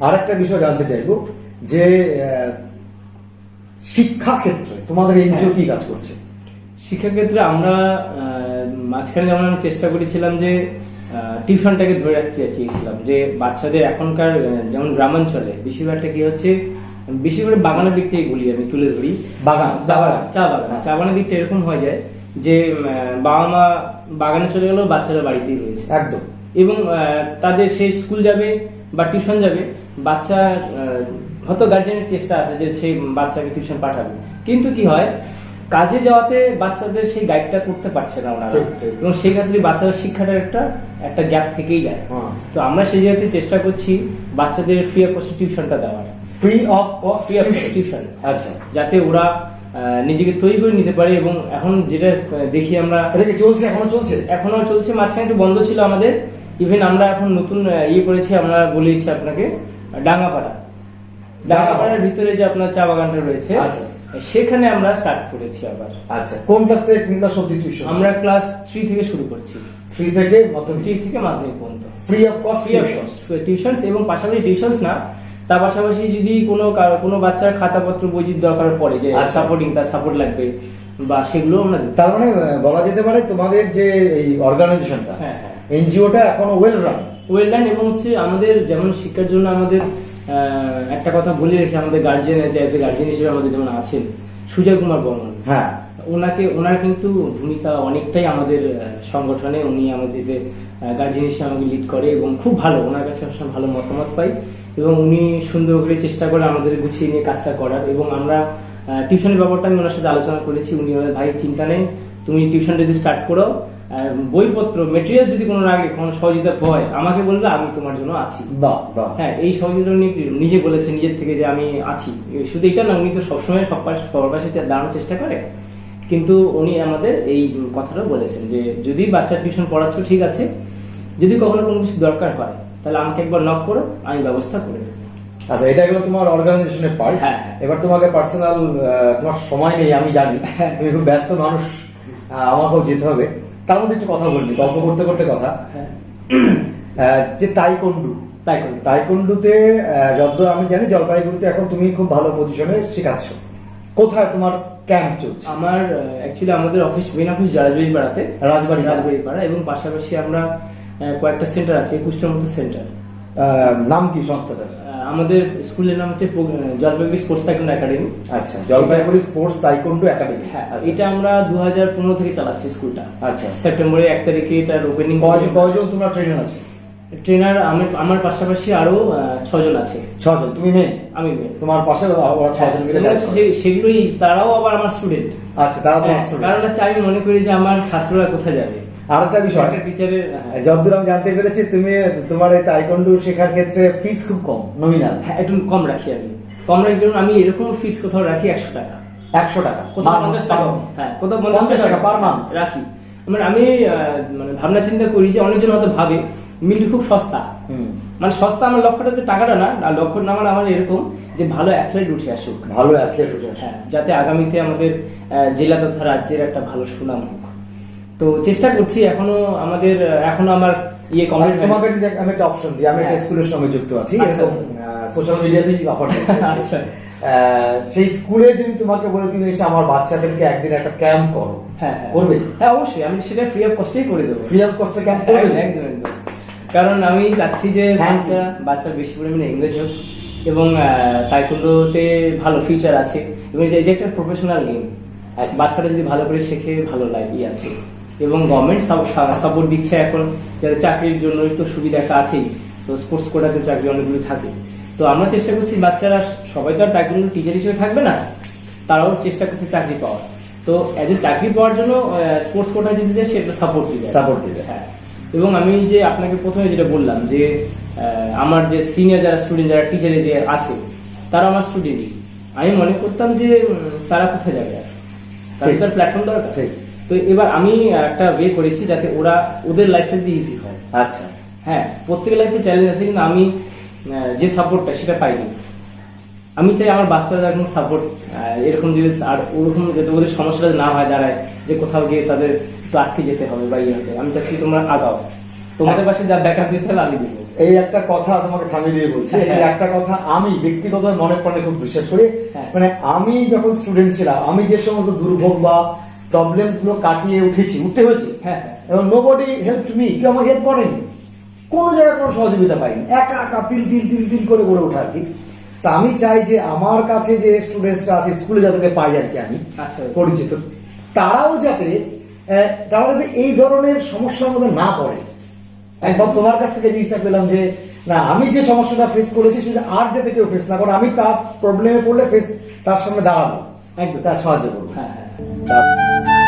আর একটা বিষয় জানতে চাইবো যে শিক্ষা ক্ষেত্রে তোমাদের এনজিও কি কাজ করছে? শিক্ষাক্ষেত্রে আমরা মাঝখানে যেমন আমি চেষ্টা করেছিলাম যে টিউশনটাকে ধরে রাখতে চেয়েছিলাম, যে বাচ্চাদের এখনকার যেমন গ্রামাঞ্চলে বেশিরভাগটা কি হচ্ছে, বেশিরভাগ বাগানের দিকটাই বলি, আমি তুলে ধরি চা বাগানের দিকটা এরকম হয়ে যায় যে বাবা মা বাগানে চলে গেলেও বাচ্চারা বাড়িতেই রয়েছে একদম, এবং তাদের সেই স্কুল যাবে বা টিউশন যাবে, বাচ্চা হয়তো গার্জেনের চেষ্টা আছে যে সেই বাচ্চাকে টিউশন পাঠাবে, কিন্তু কি হয় কাজে যাওয়াতে বাচ্চাদের সেই গাইডটা করতে পারছে না ওনারা, এবং সেই ক্ষেত্রে বাচ্চাদের শিক্ষাটার একটা গ্যাপ থেকেই যায়। তো আমরা সেই জায়গাতে চেষ্টা করছি বাচ্চাদের ফ্রি অফ কস্ট টিউশনটা দেওয়ার, ফ্রি অফ কস্ট টিউশন, আচ্ছা, যাতে ওরা নিজেকে তৈরি করে নিতে পারে। এবং এখন যেটা দেখি আমরা, এখনো চলছে, মাঝখানে একটু বন্ধ ছিল আমাদের, ইভেন আমরা এখন নতুন করেছি, আমরা বলেছি আপনাকে ডাঙ্গাপাড়ার ভিতরে যে আপনার চা বাগানটা রয়েছে, সেখানে আমরা স্টার্ট করেছি আবার। আচ্ছা, কোন ক্লাস থেকে কোন ক্লাস অবধি টিউশন? আমরা ক্লাস 3 থেকে শুরু করছি, 3 থেকে মাধ্যমিক পর্যন্ত ফ্রি অফ কস্ট টিউশনস, এবং পাশাপাশি টিউশনস না, তার পাশাপাশি যদি কোনো বাচ্চার খাতাপত্র বই দরকার পড়ে, যে সাপোর্টিং, তার সাপোর্ট লাগবে বা সেগুলো আমরা দিই। তার মানে বলা যেতে পারে তোমাদের যে এই অর্গানাইজেশনটা, এনজিওটা এখনো ওয়েল রান, এবং হচ্ছে আমাদের যেমন শিক্ষার জন্য আমাদের একটা কথা বলে রেখে, আমাদের গার্জিয়ান অ্যাজ এ গার্জিয়ান হিসেবে আমাদের যেমন আছেন সুজয় কুমার বর্মন, হ্যাঁ, ওনার কিন্তু ভূমিকা অনেকটাই আমাদের সংগঠনে, উনি আমাদের যে গার্জিয়ান হিসেবে আমাকে লিড করে, এবং খুব ভালো, ওনার কাছে সবসময় ভালো মতামত পাই, এবং উনি সুন্দর করে চেষ্টা করে আমাদের গুছিয়ে নিয়ে কাজটা করার। এবং আমরা টিউশনের ব্যাপারটা আমি ওনার সাথে আলোচনা করেছি, উনি ভাই চিন্তা নেই, তুমি টিউশন যদি স্টার্ট করো, বইপত্র মেটেরিয়াল যদি কোনো লাগে, কোনো সহযোগিতা হয় আমাকে বলবে, আমি তোমার জন্য আছি। হ্যাঁ, এই সহযোগিতা নিজে বলেছে নিজের থেকে যে আমি আছি। শুধু এটা না, উনি তো সবসময় সবার পাশে দাঁড়ানোর চেষ্টা করে, কিন্তু উনি আমাদের এই কথাটা বলেছেন যে যদি বাচ্চা টিউশন পড়াচ্ছ ঠিক আছে, যদি কখনো কোনো কিছু দরকার হয় তাহলে আমাকে একবার নক করো, আমি ব্যবস্থা করে দেবো। আচ্ছা, এটা গেলো তোমার অর্গানাইজেশনের পার্ট। হ্যাঁ, এবার তোমাকে পার্সোনাল, তোমার সময় নেই আমি জানি, তুমি খুব ব্যস্ত মানুষ, আমাকেও যেতে হবে, তার মধ্যে একটু কথা বলবি, গল্প করতে করতে কথা, যে তাইকোন্ডুতে যতদূর আমি জানি জলপাইগুড়িতে এখন তুমি খুব ভালো পজিশনে শেখাচ্ছ, কোথায় তোমার ক্যাম্প চলছে? আমার অ্যাকচুয়ালি আমাদের মেইন অফিস রাজবাড়ি পাড়া, এবং পাশাপাশি আমরা কয়েকটা সেন্টার আছে, 21টার মতো সেন্টার। নাম কি সংস্থাটার? আমাদের স্কুলের নাম হচ্ছে জলপাইগুড়ি স্পোর্টস তাইকোন্ডো একাডেমি। আচ্ছা, জলপাইগুড়ি স্পোর্টস তাইকোন্ডো একাডেমি। হ্যাঁ, এটা আমরা 2015 থেকে চালাচ্ছি স্কুলটা। আচ্ছা, সেপ্টেম্বরের 1 তারিখে এটার ওপেনিং। কয়জন তোমরা ট্রেনার আছে? ট্রেনার আমার পাশাপাশি আরো 6 জন আছে। 6 জন? তুমি মেয়ে? আমি মেয়ে। তোমার পাশে ওরা 6 জন মিলে কাজ করে? সেগুলোই, তারাও আবার আমার স্টুডেন্ট। আচ্ছা, তারা তোমার স্টুডেন্ট। কারণ চাই মনে করি যে আমার ছাত্ররা কোথায় যাবে। আর একটা বিষয়, টিচারের যতদূর আমি জানতে পেরেছি, তুমি তোমার এই তাইকোন্ডো শেখার ক্ষেত্রে ফিস খুব কম, নমিনাল। হ্যাঁ, একটু কম রাখি আমি, কারণ আমি এরকম ফিস কোথাও রাখি 100 টাকা, 100 টাকা, কোথাও 50 টাকা, হ্যাঁ, কোথাও 50 টাকা পার মান্থ রাখি। মানে আমি ভাবনা চিন্তা করি যে অনেকজন হয়তো ভাবে মিন্টু খুব সস্তা, মানে সস্তা, আমার লক্ষ্যটা যে টাকাটা না, লক্ষ্য না আমার এরকম যে ভালো অ্যাথলেট উঠে আসুক, হ্যাঁ, যাতে আগামীতে আমাদের জেলা তথা রাজ্যের একটা ভালো সুনাম হোক। তো চেষ্টা করছি, এখনো আমার তোমাকে যদি আমি একটা অপশন দিই, আমি একটা স্কুলের সঙ্গে যুক্ত আছি, এরকম সোশ্যাল মিডিয়াতেই অফার দিচ্ছি। আচ্ছা, সেই স্কুলে যদি তোমাকে বলে তুমি এসে আমার বাচ্চাদেরকে একদিন একটা ক্যাম্প করো, করবে? হ্যাঁ, অবশ্যই, আমি সেটা ফ্রি অফ কস্টেই করে দেবো। ফ্রি অফ কস্টে ক্যাম্প করে দেবো, একদম। কারণ আমি চাচ্ছি যে বাচ্চা বেশি পরিমাণে এঙ্গেজ হোক, এবং তাইকোন্ডোতে ভালো ফিউচার আছে, এবং এটা একটা প্রফেশনাল গেম। বাচ্চারা যদি ভালো করে শেখে, ভালো লাইফই আছে, এবং গভর্নমেন্ট সাপোর্ট দিচ্ছে এখন, যাদের চাকরির জন্য তো সুবিধা একটা আছেই, তো স্পোর্টস কোটাতে চাকরি অনেকগুলো থাকে। তো আমরা চেষ্টা করছি বাচ্চারা সবাই তো আর তাইকোন্ডো টিচার হিসেবে থাকবে না, তারাও চেষ্টা করছে চাকরি পাওয়ার। তো অ্যাজ এ চাকরি পাওয়ার জন্য স্পোর্টস কোটা যদি দেয়, সেটা সাপোর্ট দিবে। হ্যাঁ, এবং আমি যে আপনাকে প্রথমে যেটা বললাম যে আমার যে সিনিয়র যারা স্টুডেন্ট, যারা টিচারে যে আছে, তারা আমার স্টুডেন্টই। আমি মনে করতাম যে তারা কোথায় যাবে, আর তাদের প্ল্যাটফর্ম দরকার। তো এবার আমি একটা ওয়ে করেছি যাতে ওদের লাইফটা যদি ইজি হয়। আচ্ছা, হ্যাঁ, প্রত্যেকের লাইফে চ্যালেঞ্জ আছে, কিন্তু আমি যে সাপোর্টটা সেটা পাইনি। আমি চাই আমার বাচ্চারা এখন সাপোর্ট এরকম যদি, আর ওরকম যাতে ওদের সমস্যাটা না হয় দাঁড়ায় যে কোথাও গিয়ে তাদের একটু আটকে যেতে হবে বা হবে। আমি চাচ্ছি তোমরা আগাও, তোমাদের পাশে যা ব্যাকআপ দিতে হবে আমি দিব। এই একটা কথা তোমাকে থামিয়ে দিয়ে বলছি, এই হ্যাঁ। একটা কথা আমি ব্যক্তিগত মনে প্রাণে খুব বিশ্বাস করি। হ্যাঁ। মানে আমি যখন স্টুডেন্ট ছিলাম, আমি যে সমস্ত দুর্ভোগ বা প্রবলেম গুলো কাটিয়ে উঠতে হয়েছে, হ্যাঁ। এবং নোবডি হেল্প মি, কেউ আমাকে হেল্প করেনি, কোনো জায়গায় কোনো সহযোগিতা পাইনি, একা একা তিল তিল তিল তিল করে গড়ে ওঠা আর কি। তা আমি চাই যে আমার কাছে যে স্টুডেন্টসরা আছে স্কুলে যাদেরকে পাই আর কি আমি আচ্ছা। পরিচিত, তারাও যাতে এই ধরনের সমস্যার মধ্যে না পড়ে। একবার তোমার কাছ থেকে জিনিসটা পেলাম যে না, আমি যে সমস্যাটা ফেস করেছি সেটা আর যাতে কেউ ফেস না করে, আমি তার প্রবলেমে পড়লে তার সামনে দাঁড়াবো, একদম। তার সাহায্য করবো। হ্যাঁ হ্যাঁ। তা-